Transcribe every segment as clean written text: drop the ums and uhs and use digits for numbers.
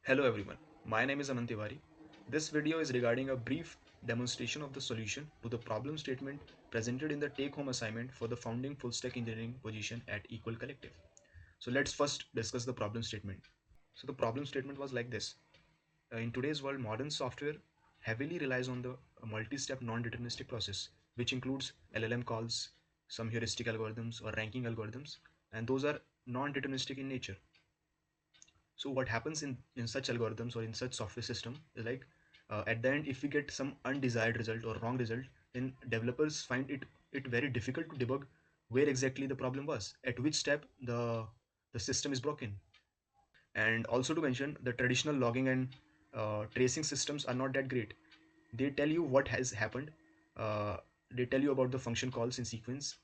Hello everyone, my name is Aman Tiwari. This video is regarding a brief demonstration of the solution to the problem statement presented in the take-home assignment for the founding full-stack engineering position at Equal Collective. So let's first discuss the problem statement. So the problem statement was like this. In today's world, modern software heavily relies on the multi-step non-deterministic process, which includes LLM calls, some heuristic algorithms or ranking algorithms, and those are non-deterministic in nature. So what happens in such algorithms or in such software system is like at the end, if we get some undesired result or wrong result, then developers find it very difficult to debug where exactly the problem was, at which step the system is broken. And also to mention, the traditional logging and tracing systems are not that great. They tell you what has happened, uh, they tell you about the function calls in sequence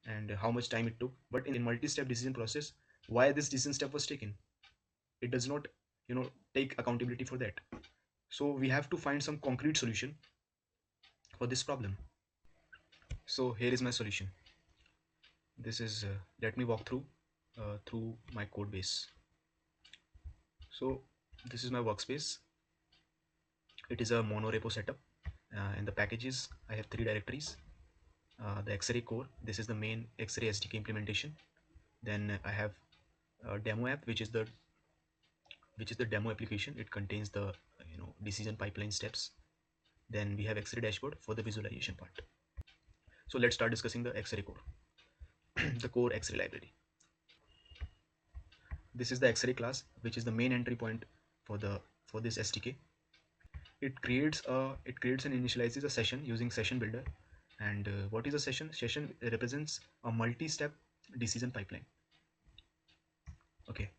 and how much time it took, but in multi-step decision process, why this decision step was taken, it does not take accountability for that. So we have to find some concrete solution for this problem. So here is my solution. This is let me walk through my code base. So this is my workspace. It is a monorepo setup. In the packages I have three directories. The X-ray core, this is the main X-ray SDK implementation. Then I have a demo app, which is the demo application. It contains the decision pipeline steps. Then we have X-ray dashboard for the visualization part. So let's start discussing the X-ray core. The core X-ray library. This is the X-ray class, which is the main entry point for this SDK. It creates and initializes a session using session builder. And what is a session? Session represents a multi-step decision pipeline. Okay.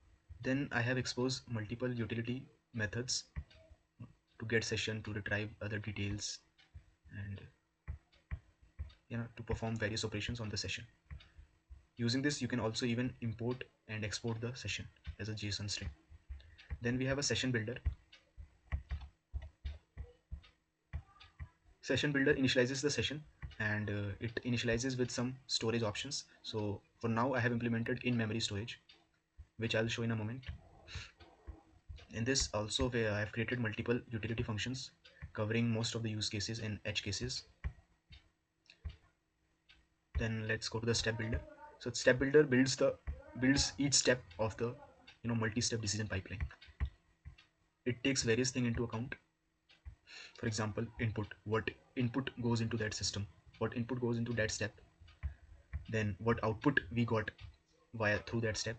Then I have exposed multiple utility methods to get session, to retrieve other details, and to perform various operations on the session. Using this, you can also even import and export the session as a JSON string. Then we have a session builder. Session builder initializes the session, and it initializes with some storage options. So for now I have implemented in-memory storage, which I'll show in a moment. In this also, where I have created multiple utility functions covering most of the use cases and edge cases. Then let's go to the step builder. So step builder builds each step of the multi-step decision pipeline. It takes various things into account. For example, input, what input goes into that system, what input goes into that step, then what output we got through that step,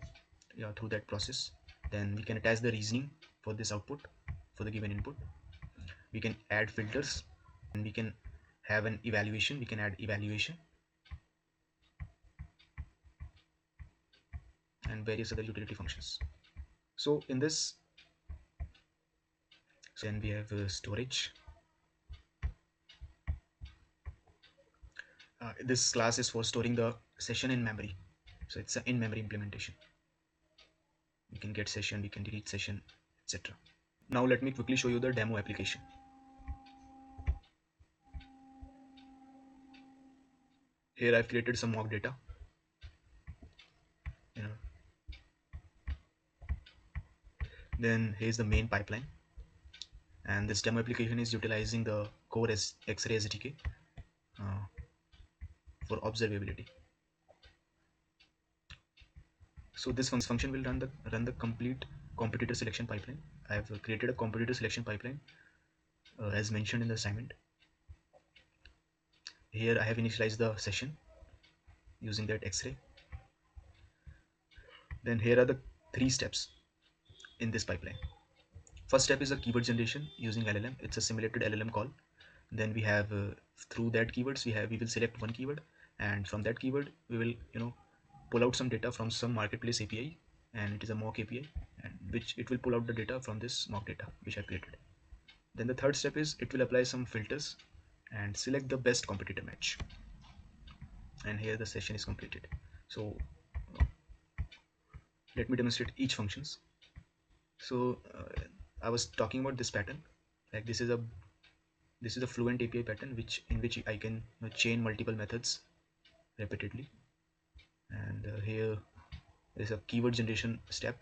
through that process. Then we can attach the reasoning for this output, for the given input. We can add filters, and we can have an evaluation. We can add evaluation and various other utility functions. So in this, then we have storage. This class is for storing the session in memory, so it's an in-memory implementation. We can get session, we can delete session, etc. Now let me quickly show you the demo application. Here I've created some mock data. Then here's the main pipeline, and this demo application is utilizing the core X-ray SDK for observability. So this function will run the complete competitor selection pipeline. I have created a competitor selection pipeline as mentioned in the assignment. Here I have initialized the session using that X-ray. Then here are the three steps in this pipeline. First step is a keyword generation using LLM. It's a simulated LLM call. Then we have through that keywords we will select one keyword, and from that keyword we will pull out some data from some marketplace API, and it is a mock API, and which it will pull out the data from this mock data which I created. Then the third step is it will apply some filters and select the best competitor match, and here the session is completed. So let me demonstrate each functions. So I was talking about this pattern, like this is a fluent API pattern in which I can chain multiple methods repeatedly. And here is a keyword generation step.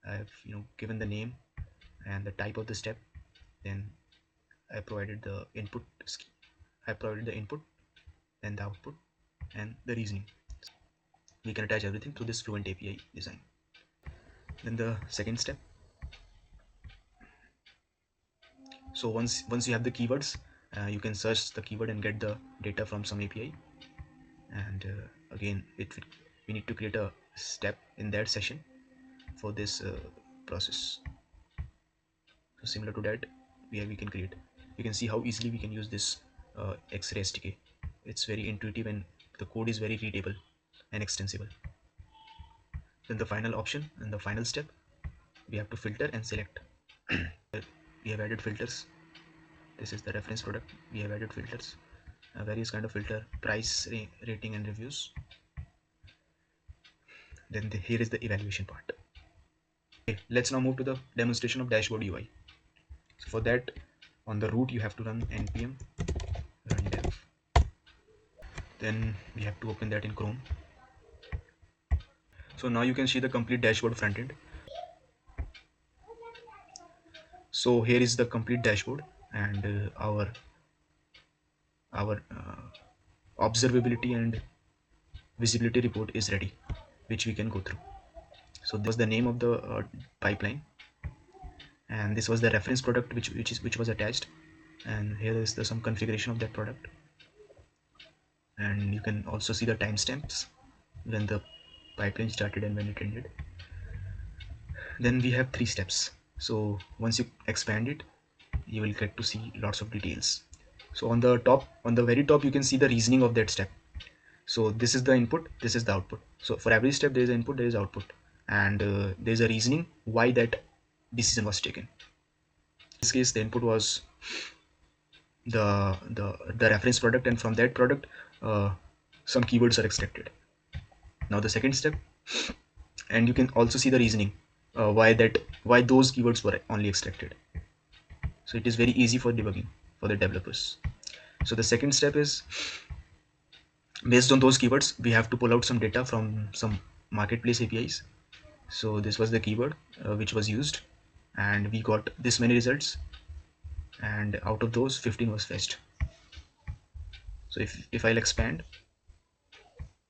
I have given the name and the type of the step. Then I provided the input then the output and the reasoning. We can attach everything through this Fluent API design. Then the second step. So once you have the keywords, you can search the keyword and get the data from some API. And again, we need to create a step in that session for this process. So similar to that, we can create. You can see how easily we can use this X-ray SDK. It's very intuitive and the code is very readable and extensible. Then the final option and the final step, we have to filter and select. We have added filters. This is the reference product. We have added filters, various kind of filter, price, rating and reviews. Then here is the evaluation part. Okay, let's now move to the demonstration of dashboard UI. So for that, on the root you have to run npm run dev. Then we have to open that in Chrome. So now you can see the complete dashboard front end. So here is the complete dashboard, and our observability and visibility report is ready, which we can go through. So this was the name of the pipeline, and this was the reference product which was attached, and here is some configuration of that product, and you can also see the timestamps when the pipeline started and when it ended. Then we have 3 steps. So once you expand it, you will get to see lots of details. So on the very top, you can see the reasoning of that step. So this is the input, this is the output. So for every step there is input, there is output, and there is a reasoning why that decision was taken. In this case, the input was the reference product, and from that product some keywords are extracted. Now the second step, and you can also see the reasoning why those keywords were only extracted. So it is very easy for debugging for the developers. So the second step is, based on those keywords, we have to pull out some data from some marketplace APIs. So this was the keyword which was used, and we got this many results, and out of those 15 was fetched. So if I'll expand,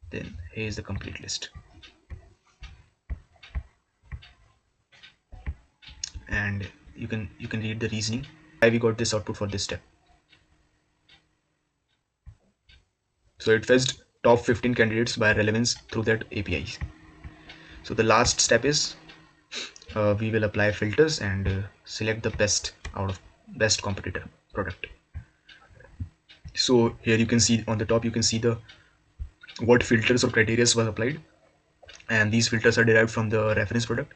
then here is the complete list, and you can read the reasoning why we got this output for this step. So it fetched top 15 candidates by relevance through that API. So the last step is we will apply filters and select the best out of best competitor product. So here you can see on the top, you can see the what filters or criteria were applied, and these filters are derived from the reference product.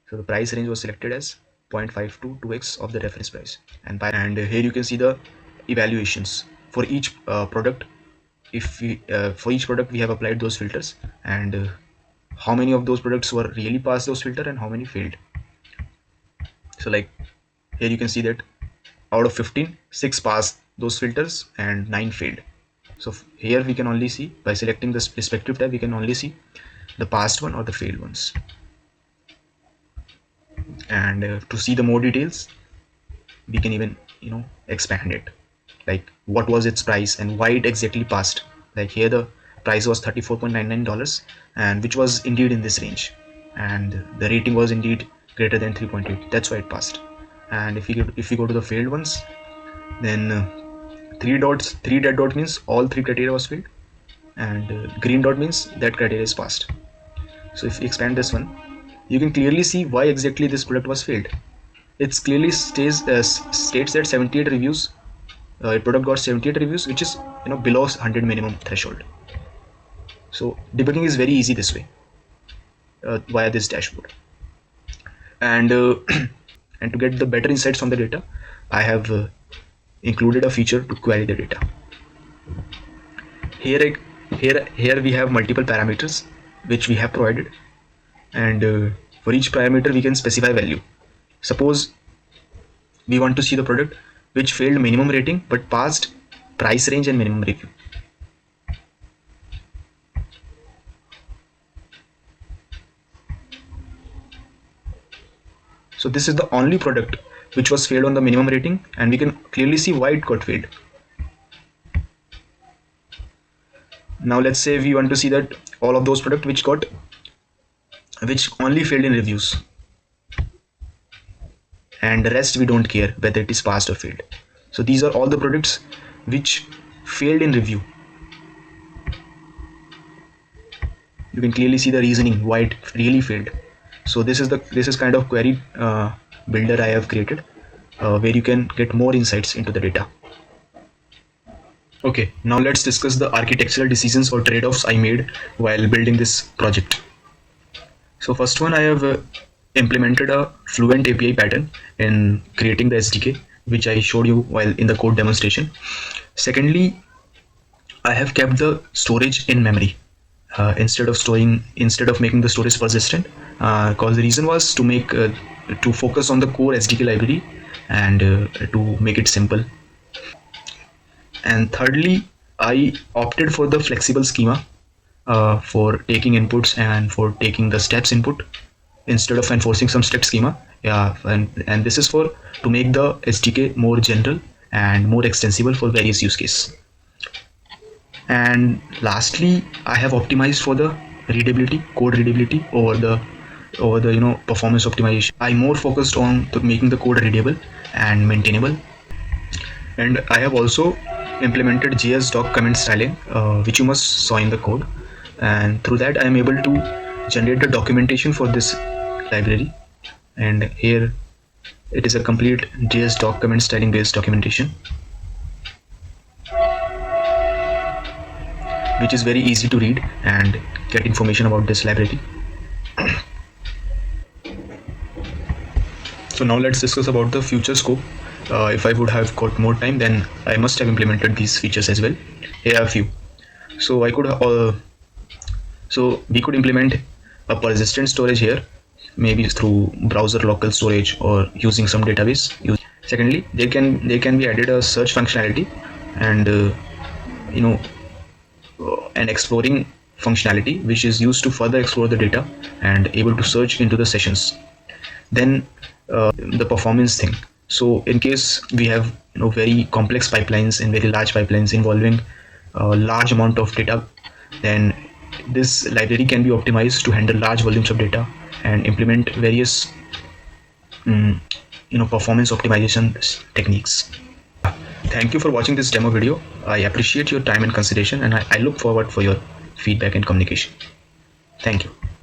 So the price range was selected as 0.5 to 2x of the reference price, and here you can see the evaluations for each product. If we for each product we have applied those filters, and how many of those products were really passed those filter and how many failed. So like here you can see that out of 15, 6 passed those filters and 9 failed. So here we can only see, by selecting this respective tab, we can only see the passed one or the failed ones. And to see the more details, we can even expand it, like what was its price and why it exactly passed. Like here the price was $34.99, and which was indeed in this range, and the rating was indeed greater than 3.8. That's why it passed. And if we go to the failed ones, then 3 red dot means all 3 criteria was failed, and green dot means that criteria is passed. So if we expand this one, you can clearly see why exactly this product was failed. It clearly states that 78 reviews, a product got 78 reviews, which is below 100 minimum threshold. So debugging is very easy this way via this dashboard. And and to get the better insights from the data, I have included a feature to query the data. Here we have multiple parameters which we have provided, and for each parameter we can specify value. Suppose we want to see the product which failed minimum rating but passed price range and minimum review. So this is the only product which was failed on the minimum rating, and we can clearly see why it got failed. Now let's say we want to see that all of those products which only failed in reviews, and the rest we don't care whether it is passed or failed. So these are all the products which failed in review. You can clearly see the reasoning why it really failed. So this is kind of query builder I have created, where you can get more insights into the data. Okay, now let's discuss the architectural decisions or trade-offs I made while building this project. So first one, I have implemented a fluent API pattern in creating the SDK, which I showed you while in the code demonstration. Secondly, I have kept the storage in memory instead of making the storage persistent, because the reason was to focus on the core SDK library and to make it simple. And thirdly, I opted for the flexible schema for taking inputs and for taking the steps input instead of enforcing some strict schema. Yeah, and this is to make the SDK more general and more extensible for various use cases. And lastly, I have optimized for the code readability over the performance optimization. I more focused on making the code readable and maintainable. And I have also implemented JSDoc comment styling, which you must saw in the code, and through that I am able to generate the documentation for this library. And here it is a complete JSDoc comment styling based documentation, which is very easy to read and get information about this library. So now let's discuss about the future scope. If I would have got more time, then I must have implemented these features as well. Here are a few. So we could implement a persistent storage here, maybe through browser local storage or using some database. Secondly, there can be added a search functionality and an exploring functionality, which is used to further explore the data and able to search into the sessions. Then the performance thing. So in case we have very complex pipelines and very large pipelines involving a large amount of data, then this library can be optimized to handle large volumes of data and implement various performance optimization techniques. Thank you for watching this demo video. I appreciate your time and consideration, and I look forward for your feedback and communication. Thank you.